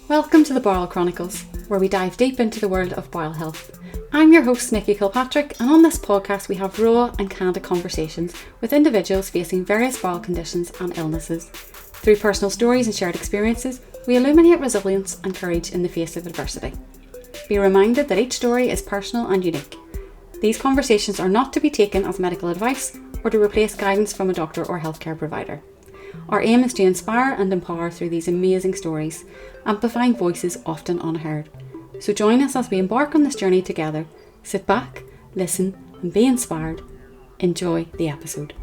Welcome to the Bowel Chronicles, where we dive deep into the world of bowel health. I'm your host, Nikki Kilpatrick, and on this podcast we have raw and candid conversations with individuals facing various bowel conditions and illnesses. Through personal stories and shared experiences, we illuminate resilience and courage in the face of adversity. Be reminded that each story is personal and unique. These conversations are not to be taken as medical advice or to replace guidance from a doctor or healthcare provider. Our aim is to inspire and empower through these amazing stories, amplifying voices often unheard. So join us as we embark on this journey together. Sit back, listen, and be inspired. Enjoy the episode.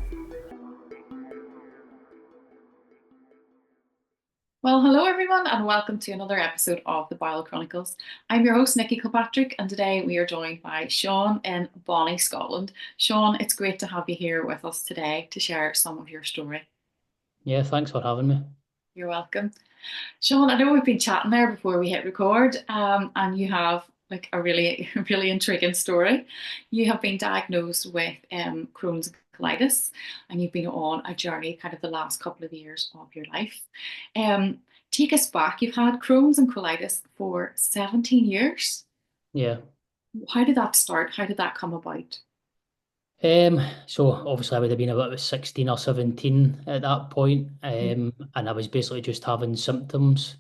Well, hello everyone, and welcome to another episode of the Bowel Chronicles. I'm your host, Nikki Kilpatrick, and today we are joined by Sean in Bonnie, Scotland. Sean, it's great to have you here with us today to share some of your story. Yeah, thanks for having me. You're welcome. Sean, I know we've been chatting there before we hit record, and you have like a really intriguing story. You have been diagnosed with Crohn's and colitis, and you've been on a journey kind of the last couple of years of your life. Take us back. You've had Crohn's and colitis for 17 years. Yeah. How did that start? How did that come about? So obviously I would have been about 16 or 17 at that point, and I was basically just having symptoms,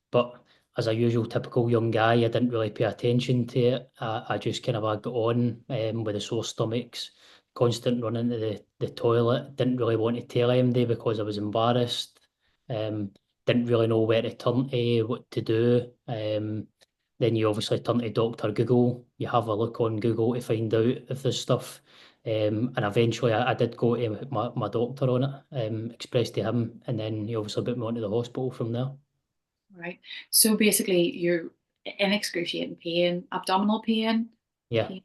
but as a usual typical young guy, I didn't really pay attention to it. I just kind of got on with the sore stomachs, constant running to the toilet, didn't really want to tell anybody because I was embarrassed, didn't really know where to turn to, what to do. Then you obviously turn to Dr. Google, you have a look on Google to find out if there's stuff. And eventually I did go to my doctor on it, expressed to him, and then he obviously put me onto the hospital from there. Right. So basically, you're in excruciating pain, abdominal pain, Yeah. pain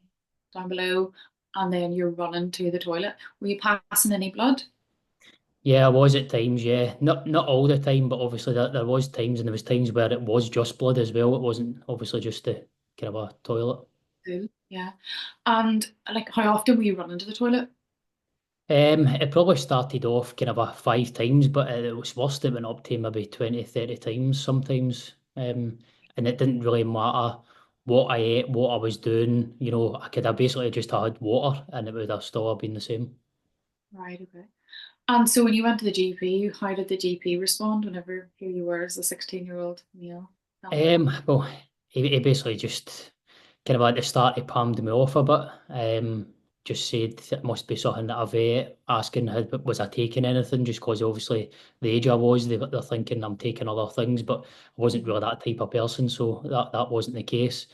down below, and then you're running to the toilet. Were you passing any blood? Yeah, I was at times, yeah. Not all the time, but obviously there was times, and there was times where it was just blood as well. It wasn't obviously just a kind of a toilet. Cool. Yeah. And like, how often were you running to the toilet? It probably started off kind of a 5 times, but it was worse. It went up to maybe 20, 30 times sometimes. And it didn't really matter what I ate, what I was doing. You know, I could have basically just had water and it would have still have been the same. Right. Okay. And so when you went to the GP, how did the GP respond whenever here you were as a 16-year-old male? Tell me. Well, he basically just kind of at the start he palmed me off a bit. Just said it must be something that I've ate, asking was I taking anything, just because obviously the age I was, they're thinking I'm taking other things, but I wasn't really that type of person, so that wasn't the case.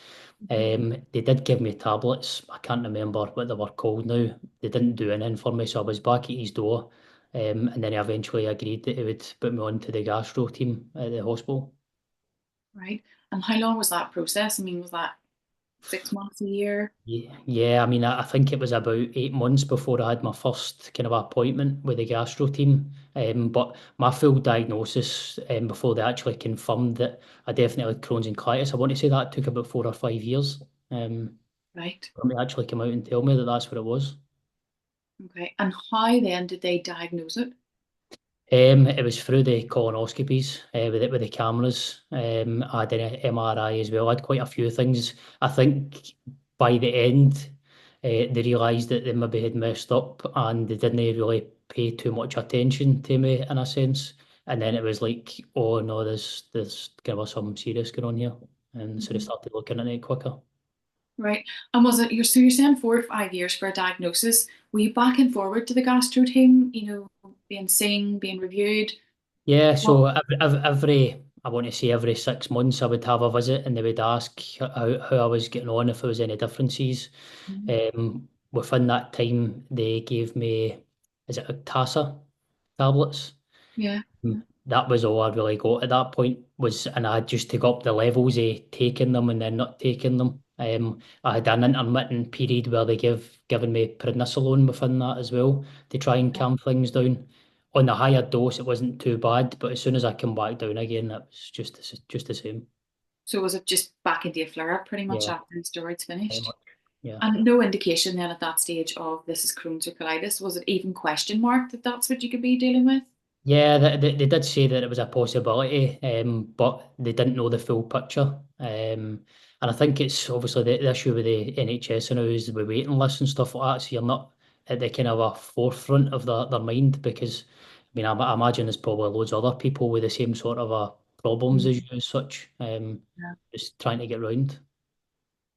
They did give me tablets. I can't remember what they were called now. They didn't do anything for me, so I was back at his door. And then he eventually agreed that he would put me on to the gastro team at the hospital. Right. And how long was that process? I mean, was that 6 months, a year? Yeah, I mean, I think it was about 8 months before I had my first kind of appointment with the gastro team. But my full diagnosis, before they actually confirmed that I definitely had Crohn's and colitis, I want to say that took about 4 or 5 years. Right. For them to actually come out and tell me that that's what it was. Okay. And how then did they diagnose it? It was through the colonoscopies with the cameras. I had an MRI as well. I had quite a few things. I think by the end, they realised that they maybe had messed up and they didn't really pay too much attention to me in a sense. And then it was like, oh no, there's kind of something serious going on here. And so they Mhm. started looking at it quicker. Right. And was it so you're saying 4 or 5 years for a diagnosis? Were you back and forward to the gastro team, being seen, being reviewed? Yeah, What? so I want to say every 6 months I would have a visit and they would ask how I was getting on, if there was any differences. Mhm. Within that time, they gave me, is it Octasa tablets? Yeah. Yeah. That was all I really got at that point and I had just to go up the levels of taking them and then not taking them. I had an intermittent period where given me prednisolone within that as well to try and calm things down. On the higher dose, it wasn't too bad, but as soon as I come back down again, it was just the same. So was it just back into a flare up pretty much Yeah, after the steroids very finished? much. Yeah. And no indication then at that stage of this is Crohn's or colitis. Was it even question marked that that's what you could be dealing with? Yeah, they did say that it was a possibility, but they didn't know the full picture. And I think it's obviously the issue with the NHS now is the waiting lists and stuff like that. So you're not at the kind of a forefront of their mind because, I mean, I imagine there's probably loads of other people with the same sort of problems as Mm. you as such, Yeah. just trying to get round.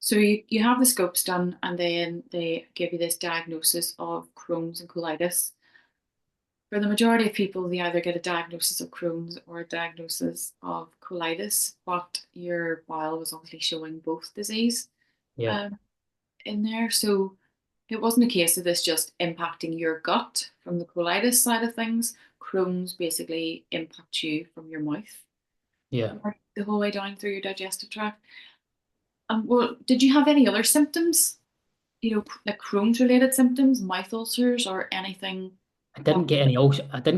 So you have the scopes done, and then they give you this diagnosis of Crohn's and colitis. For the majority of people, they either get a diagnosis of Crohn's or a diagnosis of colitis, but your bile was obviously showing both disease Yeah, um, in there. So it wasn't a case of this just impacting your gut from the colitis side of things. Crohn's basically impacts you from your mouth yeah. right the whole way down through your digestive tract. Well, did you have any other symptoms? Like Crohn's related symptoms, mouth ulcers, or anything along? I didn't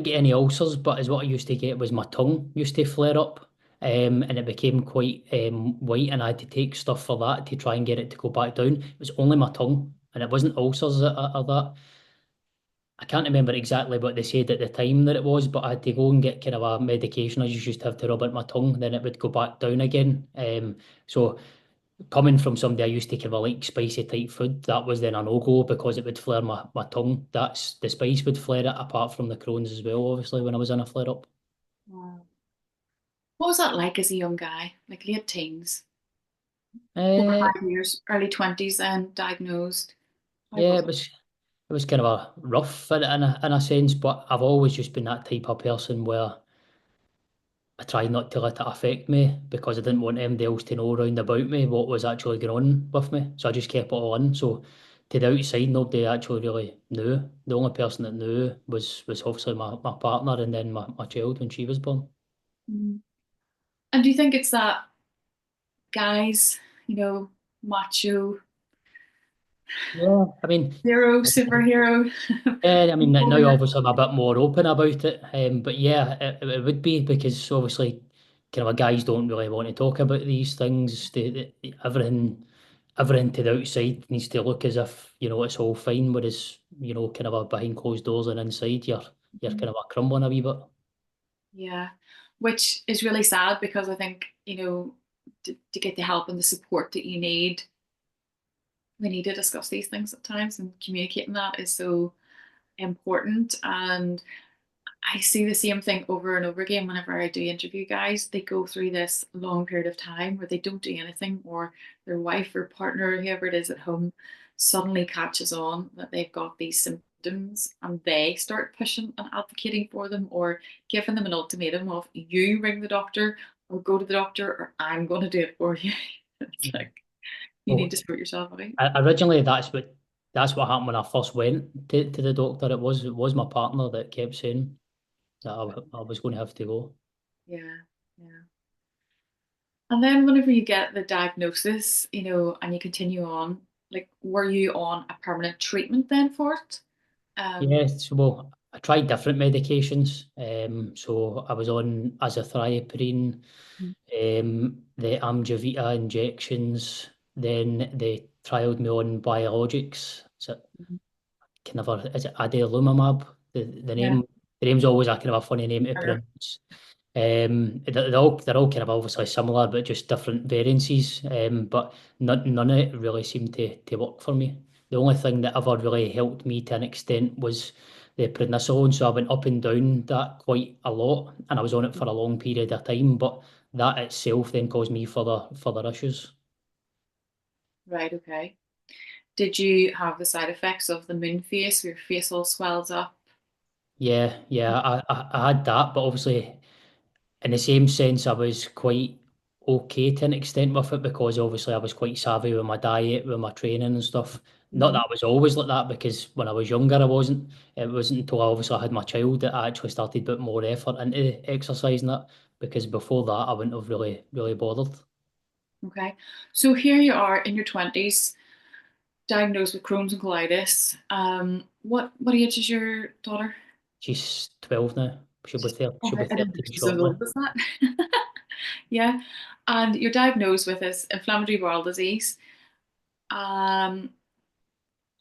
get any ulcers, but as what I used to get was my tongue used to flare up, and it became quite white, and I had to take stuff for that to try and get it to go back down. It was only my tongue, and it wasn't ulcers or that. I can't remember exactly what they said at the time that it was, but I had to go and get kind of a medication. I just used to have to rub it in my tongue, then it would go back down again. So coming from somebody I used to kind of like spicy type food, that was then a no-go because it would flare my tongue. That's the spice would flare it apart from the Crohn's as well, obviously, when I was in a flare up. Wow. What was that like as a young guy, like late teens, four or Uh, 5 years, early 20s, and diagnosed? How yeah, was it? it was kind of a rough in a sense, but I've always just been that type of person where I tried not to let it affect me because I didn't want anybody else to know around about me what was actually going on with me. So I just kept it all in. So to the outside, nobody actually really knew. The only person that knew was obviously my partner and then my child when she was born. Mm. And do you think it's that guys, macho Yeah, I mean, hero, superhero? yeah, I mean Over now your- obviously I'm a bit more open about it, but yeah, it would be because obviously kind of guys don't really want to talk about these things. Everything to the outside needs to look as if it's all fine, whereas kind of behind closed doors and inside you're kind of crumbling a wee bit. Yeah, which is really sad because I think, to get the help and the support that you need, we need to discuss these things at times, and communicating that is so important. And I see the same thing over and over again whenever I do interview guys. They go through this long period of time where they don't do anything, or their wife or partner, or whoever it is at home, suddenly catches on that they've got these symptoms and they start pushing and advocating for them, or giving them an ultimatum of you ring the doctor or go to the doctor or I'm going to do it for you. It's like you need Well, to sort yourself out. originally that's what happened when I first went to the doctor. It was my partner that kept saying that I was going to have to go. Yeah, yeah. And then whenever you get the diagnosis, and you continue on, like, were you on a permanent treatment then for it? Um, Yes, well, I tried different medications. So I was on azathioprine, the Amgevita injections. Then they trialed me on biologics. So Mhm. kind of is it adalimumab? The Yeah. name the name's always a kind of a funny name to pronounce. They're all kind of obviously similar, but just different variances. But none of it really seemed to work for me. The only thing that ever really helped me to an extent was the prednisolone. So I went up and down that quite a lot, and I was on it for a long period of time. But that itself then caused me further issues. Right, okay. Did you have the side effects of the moon face, where your face all swells up? Yeah, I had that, but obviously in the same sense, I was quite okay to an extent with it because obviously I was quite savvy with my diet, with my training and stuff. Not Mhm. that I was always like that because when I was younger I wasn't. It wasn't until I obviously had my child that I actually started to put more effort into exercising it because before that I wouldn't have really bothered. Okay. So here you are in your 20s, diagnosed with Crohn's and colitis. What age is your daughter? She's 12 now. She'll be I didn't 13 think she was as shortly. old as that. Yeah. And you're diagnosed with this inflammatory bowel disease. Um,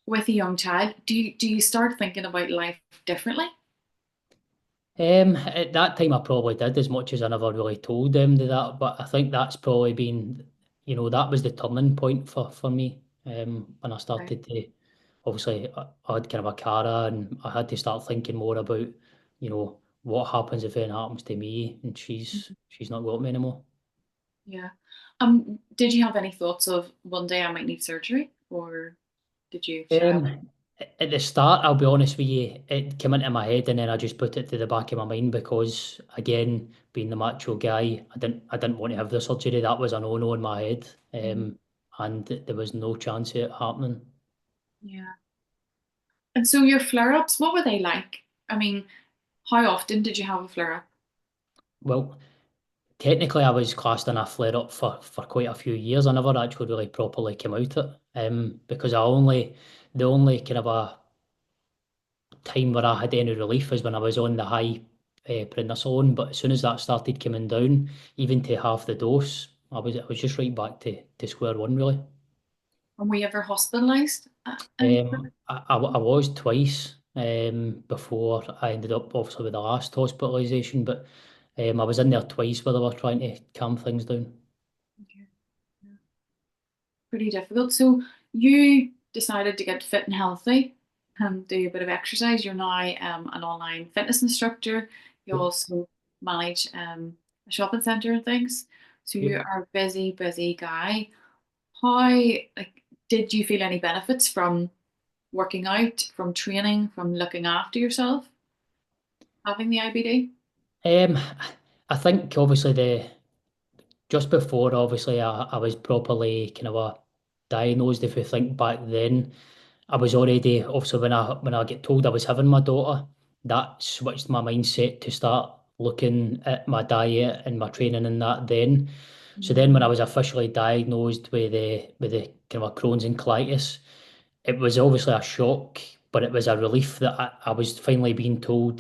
with a young child, do you start thinking about life differently? At that time, I probably did as much as I never really told them that. But I think that's probably been, that was the turning point for me. When I Right. started to, obviously, I had kind of a cara, and I had to start thinking more about, what happens if anything happens to me, and she's not got me anymore. Yeah. Did you have any thoughts of one day I might need surgery, or did you shy away? Um, at the start, I'll be honest with you, it came into my head and then I just put it to the back of my mind because, again, being the macho guy, I didn't want to have the surgery. That was a no-no in my head, Mhm. and there was no chance of it happening. Yeah. And so your flare-ups, what were they like? I mean, how often did you have a flare-up? Well, technically, I was classed in a flare-up for quite a few years. I never actually really properly came out it, because the only kind of a time where I had any relief was when I was on the high prednisolone. But as soon as that started coming down, even to half the dose, I was just right back to square one really. And were you ever hospitalized? Any I was twice before I ended up obviously with the last hospitalisation, but I was in there twice where they were trying to calm things down. Okay. Yeah. Pretty difficult. So you decided to get fit and healthy and do a bit of exercise. You're now an online fitness instructor. You Yep, also manage a shopping center and things. So you yep. are a busy, busy guy. How did you feel any benefits from working out, from training, from looking after yourself, having the IBD? Um, I think obviously the just before obviously I was properly kind of diagnosed. If we think back then, I was already obviously when I get told I was having my daughter, that switched my mindset to start looking at my diet and my training and that then. So Mm. then when I was officially diagnosed with the kind of a Crohn's and colitis, it was obviously a shock, but it was a relief that I was finally being told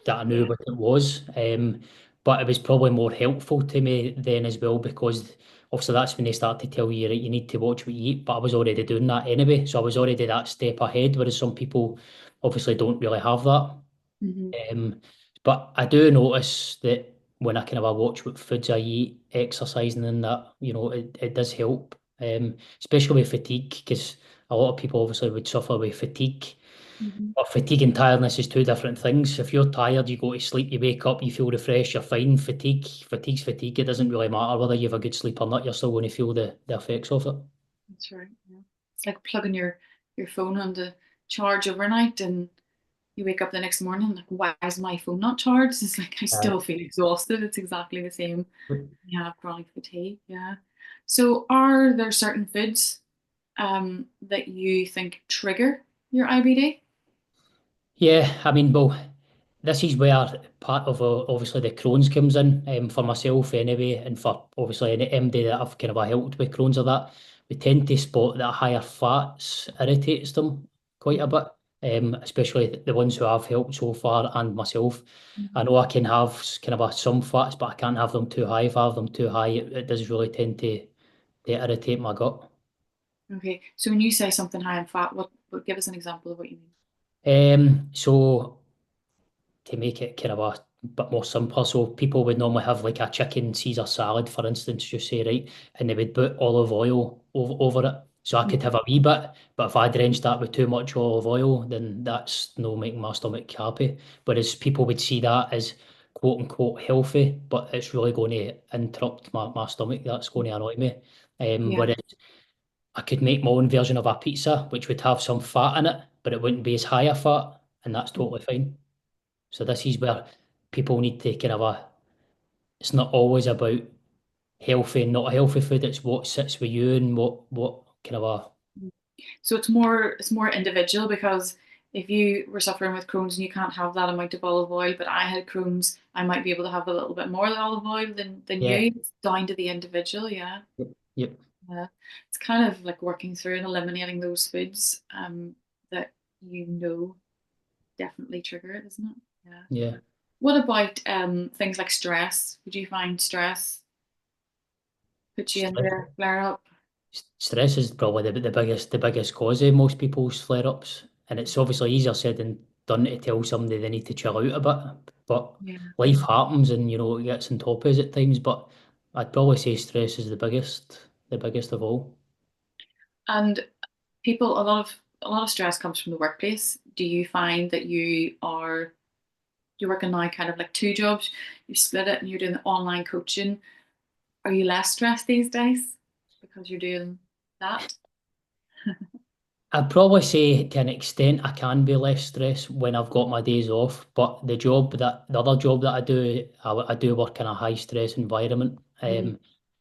that I knew Yeah. what it was. But it was probably more helpful to me then as well because obviously that's when they start to tell you, right, you need to watch what you eat. But I was already doing that anyway, so I was already that step ahead. Whereas some people obviously don't really have that. Hmm. But I do notice that when I kind of watch what foods I eat, exercising and that, it does help. Especially with fatigue, because a lot of people obviously would suffer with fatigue. Hmm. But fatigue and tiredness is two different things. If you're tired, you go to sleep, you wake up, you feel refreshed, you're fine. Fatigue's fatigue. It doesn't really matter whether you have a good sleep or not, you're still going to feel the effects of it. That's right. Yeah. It's like plugging your phone on the charge overnight and you wake up the next morning like, why is my phone not charged? It's like I Aye. still feel exhausted. It's exactly the same. You have chronic fatigue. Yeah. So are there certain foods that you think trigger your IBD? Yeah, I mean, well, this is where part of obviously the Crohn's comes in for myself anyway, and for obviously any MD that I've kind of helped with Crohn's or that. We tend to spot that higher fats irritates them quite a bit, especially the ones who I've helped so far and myself. I Mhm. know I can have kind of some fats, but I can't have them too high. If I have them too high, it does really tend to irritate my gut. Okay. So when you say something high in fat, what give us an example of what you mean? So to make it kind of a bit more simpler. So people would normally have like a chicken Caesar salad, for instance, just say, right, and they would put olive oil over it. So I could have a wee bit, but if I drenched that with too much olive oil, then that's no making my stomach happy. Whereas people would see that as quote unquote healthy, but it's really going to interrupt my stomach. That's going to annoy me. Yeah. Whereas I could make my own version of a pizza, which would have some fat in it, but it wouldn't be as high a fat, and that's totally fine. So this is where people need to kind of it's not always about healthy and not healthy food. It's what sits with you and what kind of So it's more individual because if you were suffering with Crohn's and you can't have that amount of olive oil, but I had Crohn's, I might be able to have a little bit more olive oil than yeah, you. It's down to the individual, yeah. yep, Yeah. It's kind of like working through and eliminating those foods that you know definitely trigger it, isn't it? Yeah. yeah. What about things like stress? Would you find stress put you into Stress, a flare up? stress is probably the biggest cause of most people's flare ups, and it's obviously easier said than done to tell somebody they need to chill out a bit. But Yeah. life happens, and it gets on top of us at times. But I'd probably say stress is the biggest of all. And people, a lot of stress comes from the workplace. Do you find that you're working now kind of like two jobs? You split it and you're doing the online coaching. Are you less stressed these days because you're doing that? I'd probably say to an extent I can be less stressed when I've got my days off, but the other job that I do, I do work in a high stress environment. Mm.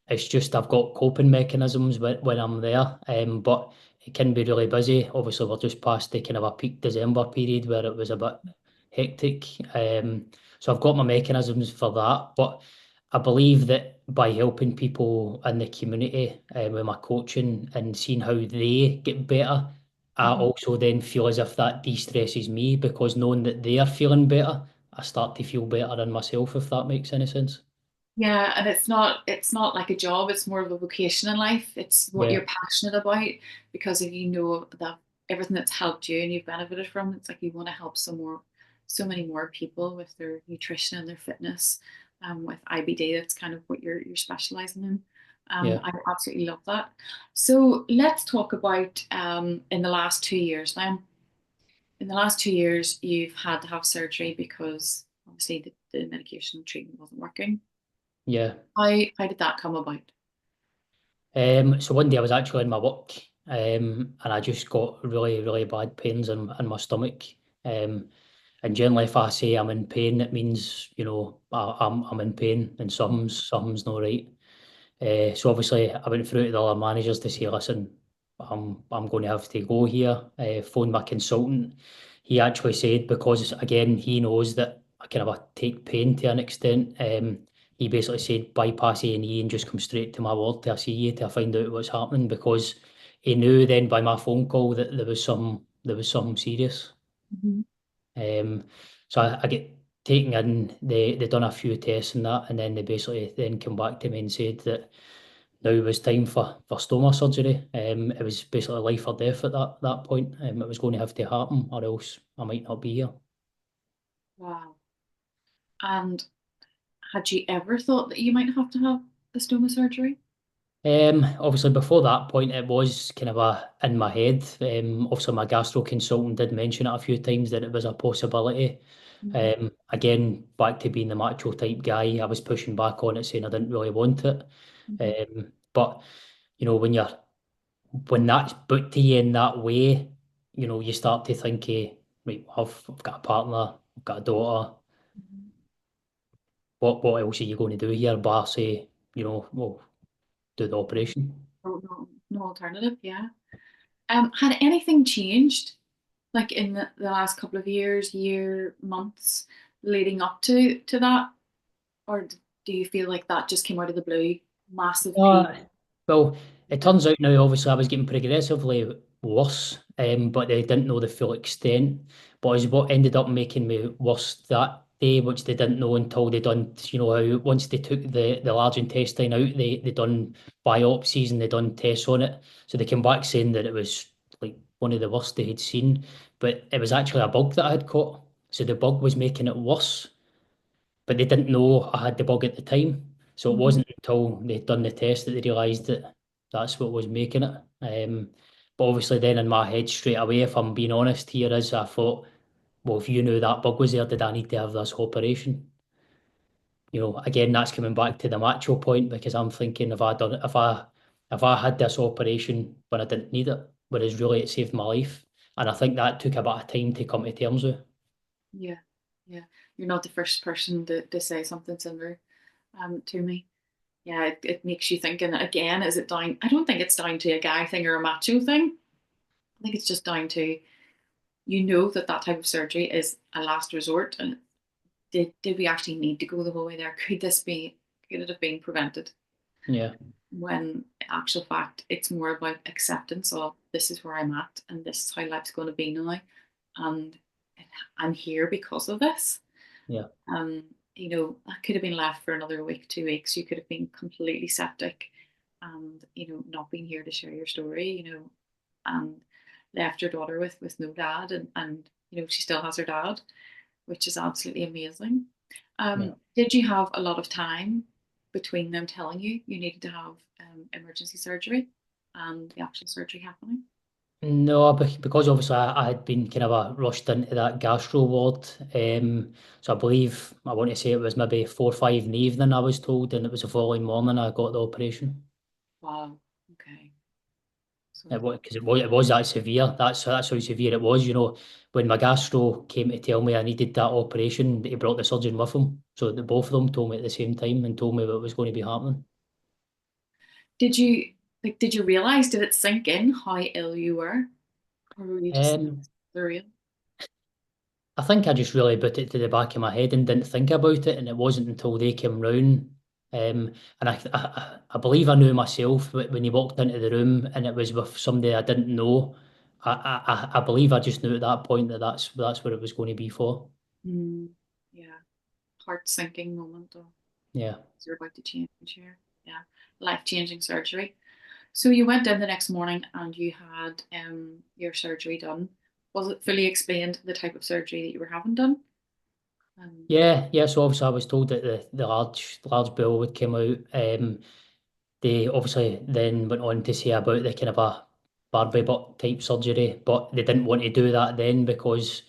It's just I've got coping mechanisms when I'm there, but it can be really busy. Obviously, we're just past the kind of a peak December period where it was a bit hectic. So I've got my mechanisms for that, but I believe that by helping people in the community with my coaching and seeing how they get better, I Mhm. also then feel as if that de-stresses me because knowing that they are feeling better, I start to feel better in myself, if that makes any sense. Yeah, and it's not like a job, it's more of a vocation in life. It's what Yeah, you're passionate about, because if you know that everything that's helped you and you've benefited from, it's like you want to help so many more people with their nutrition and their fitness. With IBD, that's kind of what you're specializing in. yeah. I absolutely love that. So let's talk about in the last 2 years then. In the last 2 years, you've had to have surgery because obviously the medication treatment wasn't working. Yeah. How did that come about? So one day I was actually in my work, and I just got really, really bad pains in my stomach. And generally, if I say I'm in pain, it means, I'm in pain and something's not right. So obviously, I went through to the other managers to say, listen, I'm going to have to go here. Phoned my consultant. He actually said, because again he knows that I kind of take pain to an extent. He basically said bypass A&E and just come straight to my ward to see you to find out what's happening, because he knew then by my phone call that there was something serious. Mhm. Um, so I get taken in. They done a few tests and that, and then they basically then come back to me and said that now it was time for stoma surgery. It was basically life or death at that point. It was going to have to happen, or else I might not be here. Wow. And had you ever thought that you might have to have the stoma surgery? Obviously before that point it was kind of in my head. Obviously my gastro consultant did mention it a few times that it was a possibility. Mhm. Again, back to being the macho type guy, I was pushing back on it saying I didn't really want it. Mhm. But when that's put to you in that way, you start to think, right, I've got a partner, I've got a daughter. Mhm. What else are you going to do here? Bar say, well, do the operation. No, no, no alternative, yeah. Had anything changed, like in the last couple of months leading up to that? Or do you feel like that just came out of the blue? Massive pain. Uh, well, it turns out now, obviously, I was getting progressively worse, but they didn't know the full extent. But is what ended up making me worse that day, which they didn't know until they done, how once they took the large intestine out, they done biopsies and they done tests on it. So they came back saying that it was like one of the worst they had seen, but it was actually a bug that I had caught. So the bug was making it worse, but they didn't know I had the bug at the time. So it Mhm. wasn't until they'd done the test that they realised that that's what was making it. But obviously, then in my head straight away, if I'm being honest here, is I thought, well, if you knew that bug was there, did I need to have this operation? Again, that's coming back to the macho point, because I'm thinking, if I had this operation when I didn't need it, whereas really it saved my life, and I think that took a bit of time to come to terms with. Yeah, yeah. You're not the first person to say something similar to me. Yeah, it makes you think. And again, is it down? I don't think it's down to a guy thing or a macho thing. I think it's just down to, that type of surgery is a last resort. And did we actually need to go the whole way there? Could it have been prevented? Yeah, When in actual fact, it's more about acceptance of, this is where I'm at and this is how life's going to be now. And I'm here because of this. yeah, Um, that could have been left for another week, 2 weeks. You could have been completely septic and, not being here to share your story, and left your daughter with no dad, and she still has her dad, which is absolutely amazing. Yeah. Did you have a lot of time between them telling you needed to have emergency surgery and the actual surgery happening? No, because obviously I had been kind of rushed into that gastro ward. So I believe, I want to say it was maybe 4 or 5 in the evening, I was told, and it was the following morning I got the operation. Wow. Okay. So It was, because it was that severe. That's how severe it was. When my gastro came to tell me I needed that operation, he brought the surgeon with him. So the both of them told me at the same time and told me what was going to be happening. did you realize, did it sink in how ill you were, or were you just Um, surreal? I think I just really put it to the back of my head and didn't think about it, and it wasn't until they came round. And I believe I knew myself when he walked into the room and it was with somebody I didn't know. I believe I just knew at that point that that's what it was going to be for. Mm, yeah, heart sinking moment of Yeah. you're about to change here. Yeah, life changing surgery. So you went in the next morning and you had your surgery done. Was it fully explained the type of surgery that you were having done? Um, Yeah. So obviously I was told that the large bill would come out. They obviously then went on to say about the kind of a Barbie butt type surgery, but they didn't want to do that then because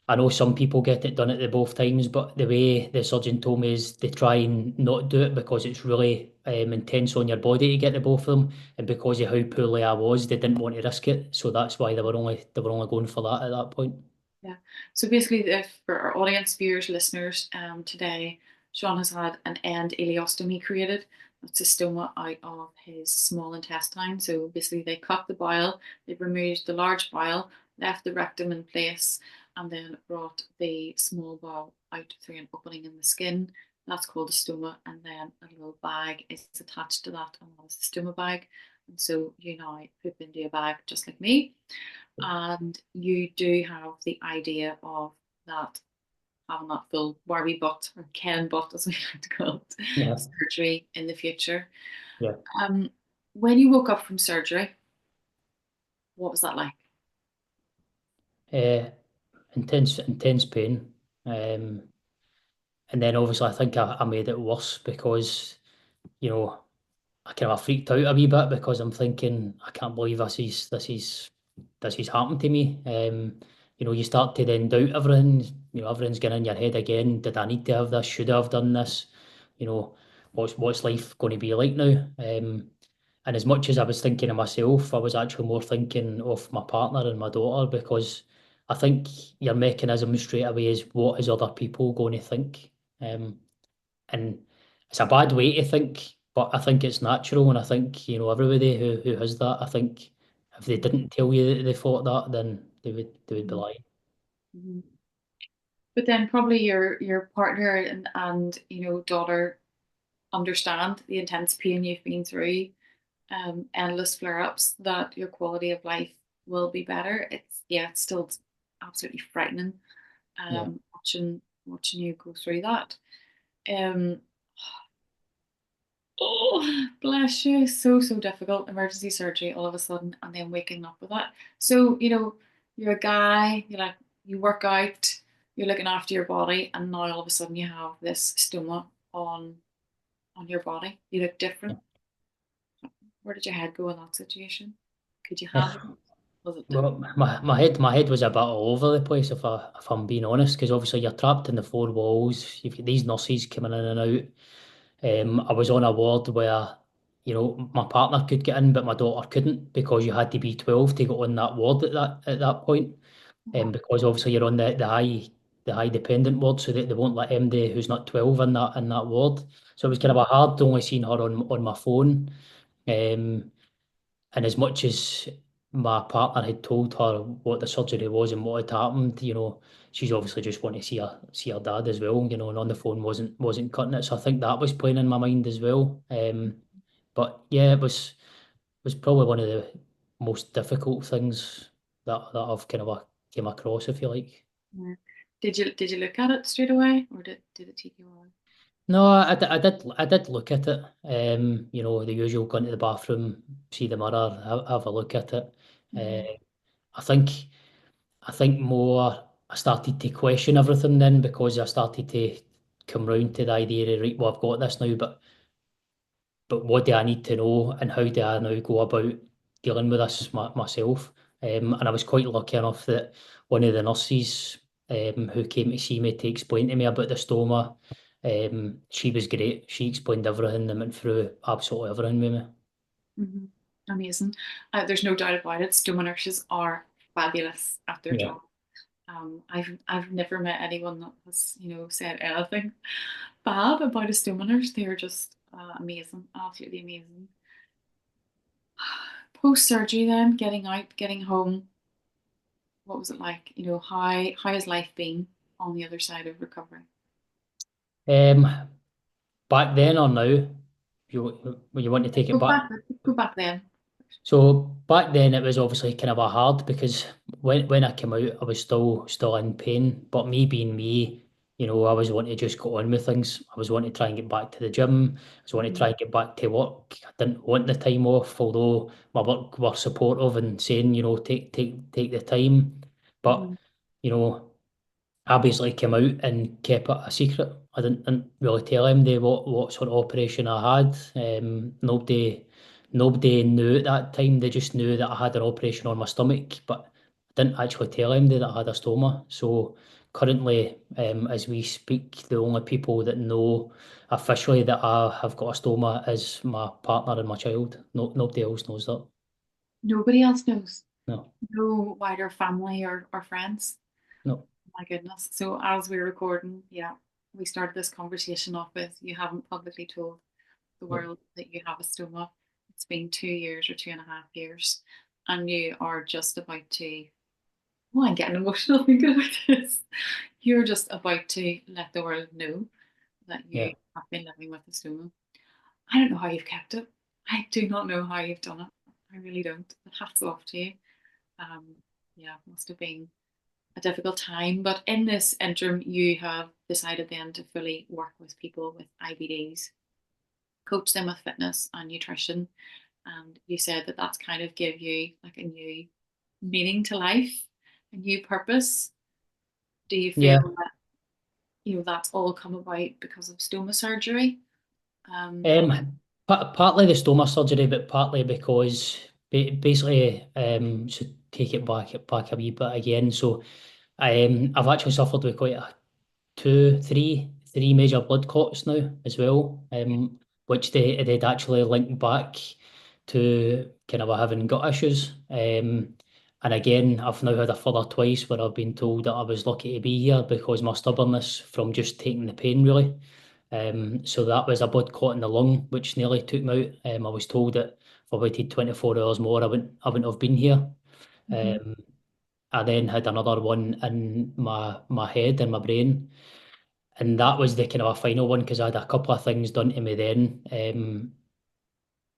I know some people get it done at the both times, but the way the surgeon told me is they try and not do it because it's really intense on your body to get the both of them, and because of how poorly I was, they didn't want to risk it, so that's why they were only going for that at that point. Yeah. So basically, if for our audience, viewers, listeners, today, Sean has had an end ileostomy created. That's a stoma out of his small intestine. So basically, they cut the bile, they removed the large bile, left the rectum in place, and then brought the small bowel out through an opening in the skin. That's called a stoma, and then a little bag is attached to that, and that is the stoma bag. And so you now poop into a bag just like me, and you do have the idea of that having that full Barbie butt or Ken butt, as we like to call it, Yeah. surgery in the future. Yeah. Um, when you woke up from surgery, what was that like? Uh, intense pain. And then obviously I think I made it worse because, you know, I kind of freaked out a wee bit because I'm thinking, I can't believe this is happened to me. You start to then doubt everything. Everything's getting in your head again. Did I need to have this? Should I have done this? You know, what's life going to be like now? And as much as I was thinking of myself, I was actually more thinking of my partner and my daughter because I think your mechanism straight away is what is other people going to think. And it's a bad way to think, but I think it's natural, and I think everybody who has that, I think if they didn't tell you that they thought that, then they would be lying. Mhm. But then probably your partner and daughter understand the intense pain you've been through, endless flare-ups, that your quality of life will be better. It's still absolutely frightening, Yeah, watching you go through that. Um, oh, bless you. So difficult. Emergency surgery all of a sudden, and then waking up with that. So, you're a guy, you work out, you're looking after your body, and now all of a sudden you have this stoma on your body. You look yeah. different. Where did your head go in that situation? Could you handle Yeah. it? Was it Well, my head was a bit all over the place if I'm being honest, because obviously you're trapped in the four walls. You've got these nurses coming in and out. I was on a ward where my partner could get in, but my daughter couldn't because you had to be 12 to go on that ward at that point. oh, Because obviously you're on the high dependent ward, so they won't let MD who's not 12 in that ward. So it was kind of a hard only seeing her on my phone. Um, and as much as my partner had told her what the surgery was and what had happened, she's obviously just wanting to see her dad as well, and on the phone wasn't cutting it. So I think that was playing in my mind as well. But yeah, it was probably one of the most difficult things that I've kind of came across, if you like. yeah. Did you look at it straight away, or did it take you a while? No, I did look at it. The usual, go into the bathroom, see the mirror, have a look at it. Mhm. I think I think more. I started to question everything then, because I started to come round to the idea of, right, well, I've got this now, but what do I need to know, and how do I now go about dealing with this myself? And I was quite lucky enough that one of the nurses who came to see me to explain to me about the stoma, she was great. She explained everything and went through absolutely everything with me. Mhm. Amazing. There's no doubt about it. Stoma nurses are fabulous at their Yeah. job. I've never met anyone that has, said anything bad about a stoma nurse. They're just amazing, absolutely amazing. Post surgery, then getting out, getting home. What was it like? How has life been on the other side of recovery? Um, Back then or now, you want to take it Go back? back, go back then. So back then it was obviously kind of a hard, because when I came out I was still in pain. But me being me, I was wanting to just go on with things. I was wanting to try and get back to the gym. I was wanting to Mhm, try and get back to work. I didn't want the time off, although my work were supportive and saying, take the time. But, mhm. you know, I basically came out and kept it a secret. I didn't really tell anybody what sort of operation I had. Nobody knew at that time. They just knew that I had an operation on my stomach, but I didn't actually tell anybody that I had a stoma. So currently, as we speak, the only people that know officially that I have got a stoma is my partner and my child. No, nobody else knows that. Nobody else knows. No, No wider family or friends. no, My goodness. So as we're recording, yeah, we started this conversation off with you haven't publicly told the no. world that you have a stoma. It's been 2 years or 2.5 years, and you are just about to. Oh, I'm getting emotional thinking about this. You're just about to let the world know that Yeah. you have been living with a stoma. I don't know how you've kept it. I do not know how you've done it. I really don't. But hats off to you. Um, yeah, it must have been a difficult time. But in this interim, you have decided then to fully work with people with IBDs, coach them with fitness and nutrition. And you said that that's kind of give you like a new meaning to life, a new purpose. Do you Yeah. feel that that's all come about because of stoma surgery? Um, Partly the stoma surgery, but partly because basically, so take it back a wee bit again. So, I've actually suffered with quite a three major blood clots now as well, which they'd actually linked back to kind of having gut issues. And again, I've now had a further twice where I've been told that I was lucky to be here because my stubbornness from just taking the pain, really. So that was a blood clot in the lung, which nearly took me out. I was told that if I waited 24 hours more, I wouldn't have been here. mhm, Um, I then had another one in my head and my brain, and that was the kind of a final one because I had a couple of things done to me then.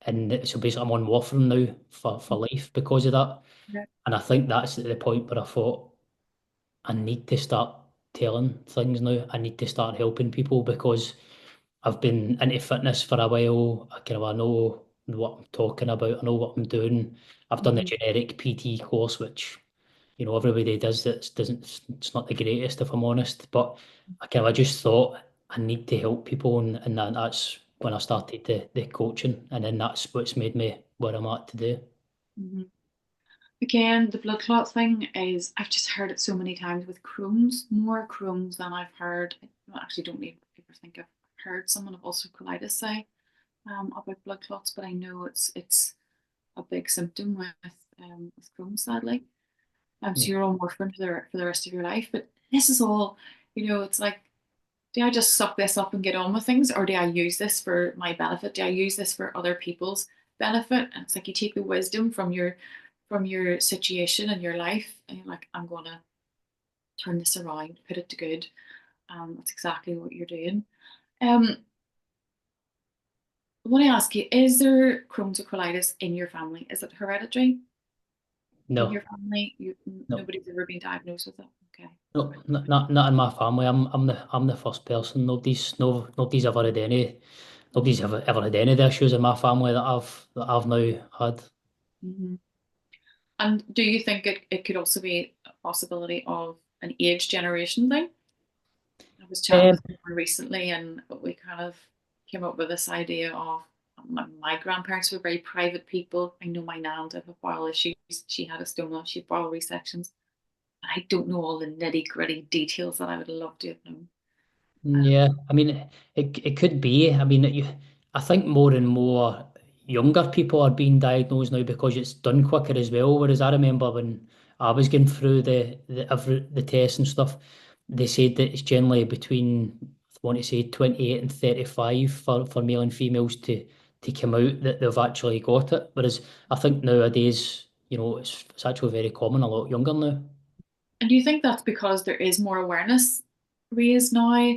And so basically, I'm on Lochran now for life because of that. yeah, And I think that's at the point where I thought, I need to start telling things now. I need to start helping people because I've been into fitness for a while. I know what I'm talking about. I know what I'm doing. I've done the mhm, generic PT course, which everybody does. That doesn't. It's not the greatest, if I'm honest. But I just thought I need to help people, and that's when I started the coaching, and then that's what's made me where I'm at today. mhm. Again, the blood clot thing is, I've just heard it so many times with Crohn's, more Crohn's than I've heard. I actually don't even ever think I've heard someone of ulcerative colitis say about blood clots, but I know it's a big symptom with Crohn's, sadly. So Yeah, you're on warfarin for the rest of your life. But this is all, it's like, do I just suck this up and get on with things, or do I use this for my benefit? Do I use this for other people's benefit? And it's like you take the wisdom from your situation and your life, and you're like, I'm gonna turn this around, put it to good. That's exactly what you're doing. Um, I want to ask you: is there Crohn's or colitis in your family? Is it hereditary in your no, family? no, Nobody's ever been diagnosed with it. Okay. no, not in my family. I'm the first person. Nobody's ever had any. Nobody's ever had any of the issues in my family that I've now had. Mhm. And do you think it could also be a possibility of an age generation thing. I was chatting Um, with someone recently, and we kind of came up with this idea of my grandparents were very private people. I know my nan did have bowel issues. She had a stoma, she had bowel resections. I don't know all the nitty gritty details that I would love to have known. Yeah, I mean, it could be. I mean, I think more and more younger people are being diagnosed now because it's done quicker as well. Whereas I remember when I was going through the tests and stuff, they said that it's generally between, I want to say, 28 and 35 for male and females to come out that they've actually got it. Whereas I think nowadays, it's actually very common, a lot younger now. And do you think that's because there is more awareness raised now?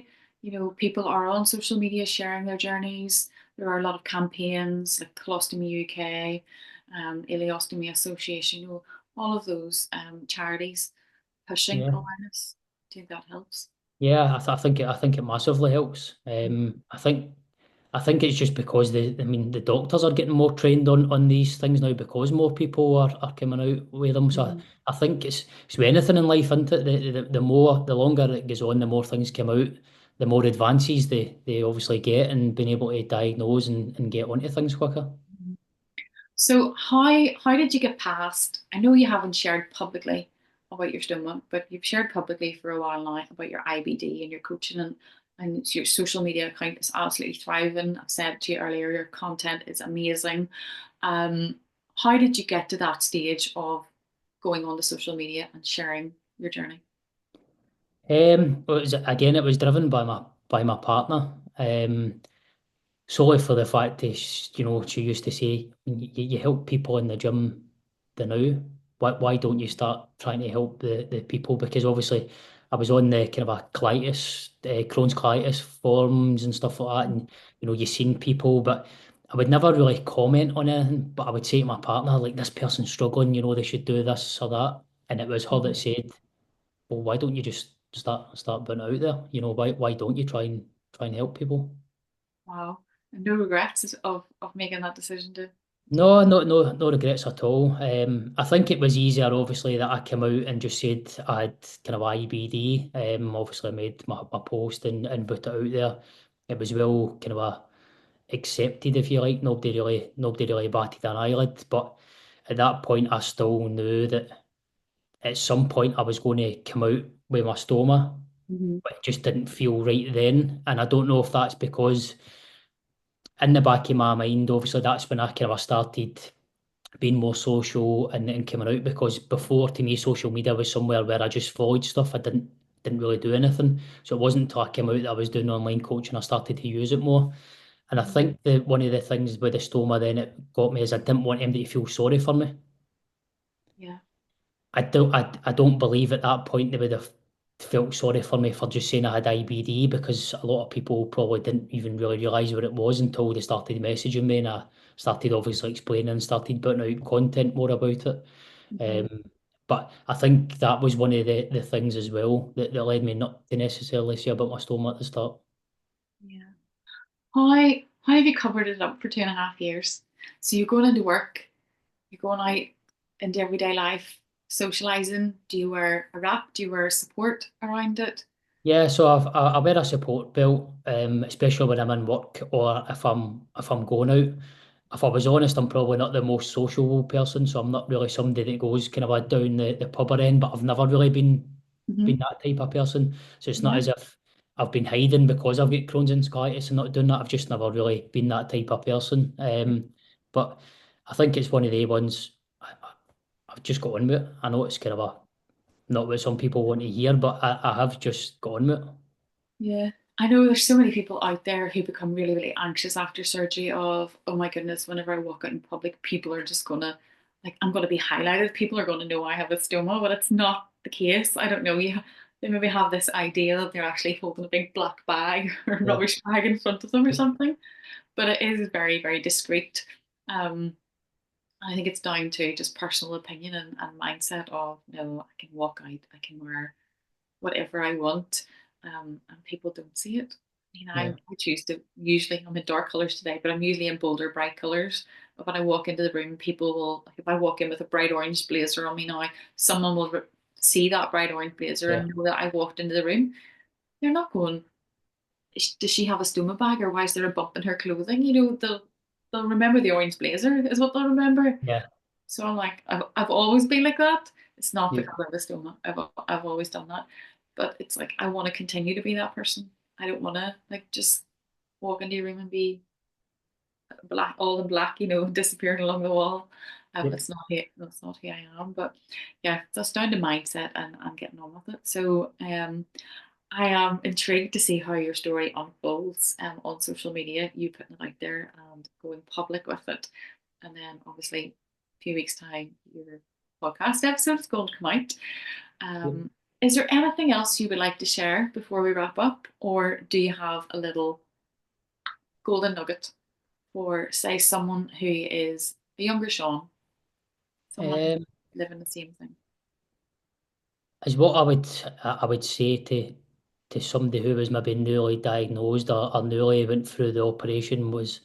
People are on social media sharing their journeys. There are a lot of campaigns like Colostomy UK, Ileostomy Association, all of those charities pushing Yeah. awareness. Do you think that helps? Yeah, I think it massively helps. I think it's just because the doctors are getting more trained on these things now because more people are coming out with them. So Mhm. I think it's with anything in life, isn't it? The longer it goes on, the more things come out, the more advances they obviously get in being able to diagnose and get onto things quicker. So how did you get past? I know you haven't shared publicly about your stoma, but you've shared publicly for a while now about your IBD and your coaching, and your social media account is absolutely thriving. I've said to you earlier, your content is amazing. Um, how did you get to that stage of going on to social media and sharing your journey? Well, it was driven by my partner. Solely for the fact that she used to say, you help people in the gym the now. Why don't you start trying to help the people? Because obviously I was on the kind of a colitis, Crohn's colitis forums and stuff like that, and you've seen people, but I would never really comment on anything. But I would say to my partner, like, this person's struggling, they should do this or that, and it was her that Mhm. said, well, why don't you just start putting it out there? Why don't you try and help people? Wow, and no regrets of making that decision to No, no regrets at all. I think it was easier, obviously, that I came out and just said I had kind of IBD. Obviously, I made my post and put it out there. It was well kind of accepted, if you like. Nobody really batted an eyelid. But at that point, I still knew that at some point I was going to come out with my stoma, Mhm. but it just didn't feel right then. And I don't know if that's because in the back of my mind, obviously, that's when I kind of started being more social and coming out because before to me social media was somewhere where I just followed stuff. I didn't really do anything. So it wasn't until I came out that I was doing online coaching I started to use it more. And I Mhm. think that one of the things with the stoma then it got me is I didn't want anybody to feel sorry for me. Yeah. I don't believe at that point they would have felt sorry for me for just saying I had IBD because a lot of people probably didn't even really realise what it was until they started messaging me and I started obviously explaining and started putting out content more about it. Mhm. Um, but I think that was one of the things as well that led me not to necessarily say about my stoma at the start. Yeah. How have you covered it up for 2.5 years? So you're going into work, you're going out into everyday life, socializing. Do you wear a wrap? Do you wear support around it? Yeah, so I wear a support belt, especially when I'm in work or if I'm going out. If I was honest, I'm probably not the most sociable person, so I'm not really somebody that goes kind of down the pub end, but I've never really been Hmm. that type of person. So it's not Yeah. as if I've been hiding because I've got Crohn's and colitis and not doing that. I've just never really been that type of person. But I think it's one of the ones I've just got on with it. I know it's kind of not what some people want to hear, but I have just got on with it. Yeah. I know there's so many people out there who become really, really anxious after surgery of, oh my goodness, whenever I walk out in public, people are just gonna like I'm gonna be highlighted. People are gonna know I have a stoma, but it's not the case. I don't know. They maybe have this idea that they're actually holding a big black bag or Yeah. rubbish bag in front of them or something. But it is very, very discreet. Um, I think it's down to just personal opinion and mindset of no, I can walk out, I can wear whatever I want, and people don't see it. Yeah. I choose to usually I'm in dark colors today, but I'm usually in bolder, bright colors. But when I walk into the room, people will like if I walk in with a bright orange blazer on me now, someone will see that bright orange blazer and know that I walked into the room, they're not going, does she have a stoma bag, or why is there a bump in her clothing? You know, they'll remember the orange blazer is what they'll remember. Yeah. So I'm like, I've always been like that. It's not Yeah. because I have a stoma. I've always done that. But it's like, I want to continue to be that person. I don't want to like just walk into a room and be black, all in black, you know, disappearing along the wall. Yep. That's not who I am. But yeah, that's down to mindset and getting on with it. So I am intrigued to see how your story unfolds on social media, you putting it out there and going public with it. And then obviously a few weeks' time, your podcast episode is going to come out. Is there anything else you would like to share before we wrap up? Or do you have a little golden nugget for, say, someone who is a younger Sean, someone living the same thing? Is what I would say to somebody who was maybe newly diagnosed or newly went through the operation was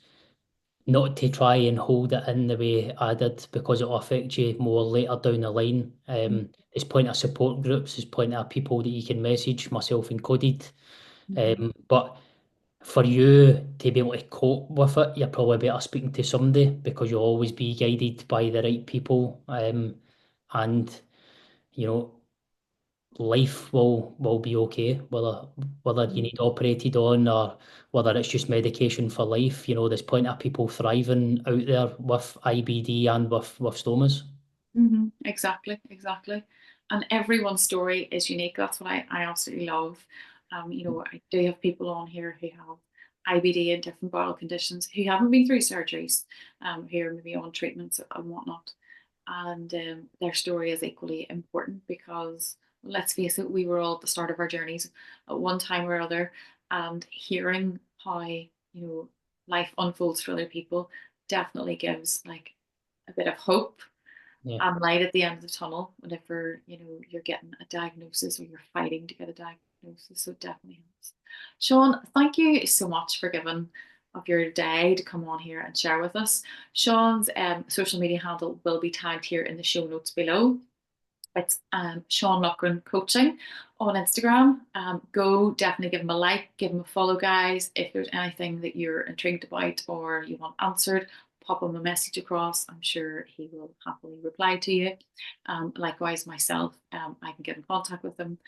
not to try and hold it in the way I did, because it will affect you more later down the line. There's plenty of support groups, there's plenty of people that you can message, myself included. But for you to be able to cope with it, you're probably better speaking to somebody, because you'll always be guided by the right people. And you know, life will be okay, whether you need operated on or whether it's just medication for life. You know, there's plenty of people thriving out there with IBD and with stomas. Exactly. And everyone's story is unique. That's what I absolutely love. You know, I do have people on here who have IBD and different bowel conditions who haven't been through surgeries, who are maybe on treatments and whatnot. And their story is equally important, because let's face it, we were all at the start of our journeys at one time or other, and hearing how, you know, life unfolds for other people definitely gives like a bit of hope and light at the end of the tunnel whenever, you know, you're getting a diagnosis or you're fighting to get a diagnosis. So it definitely helps. Sean, thank you so much for giving of your day to come on here and share with us. Sean's social media handle will be tagged here in the show notes below. It's Sean Lochran Coaching on Instagram. Go definitely give him a like, give him a follow, guys. If there's anything that you're intrigued about or you want answered, pop him a message across. I'm sure he will happily reply to you. Likewise, myself, I can get in contact with him,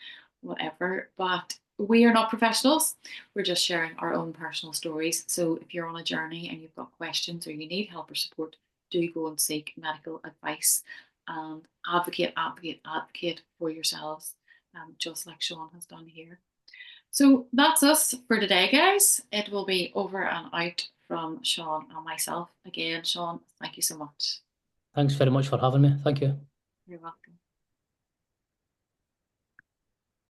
whatever. But we are not professionals. We're just sharing our own personal stories. So if you're on a journey and you've got questions or you need help or support, do go and seek medical advice and advocate for yourselves, just like Sean has done here. So that's us for today, guys. It will be over and out from Sean and myself. Again, Sean, thank you so much. Thanks very much for having me. Thank you. You're welcome.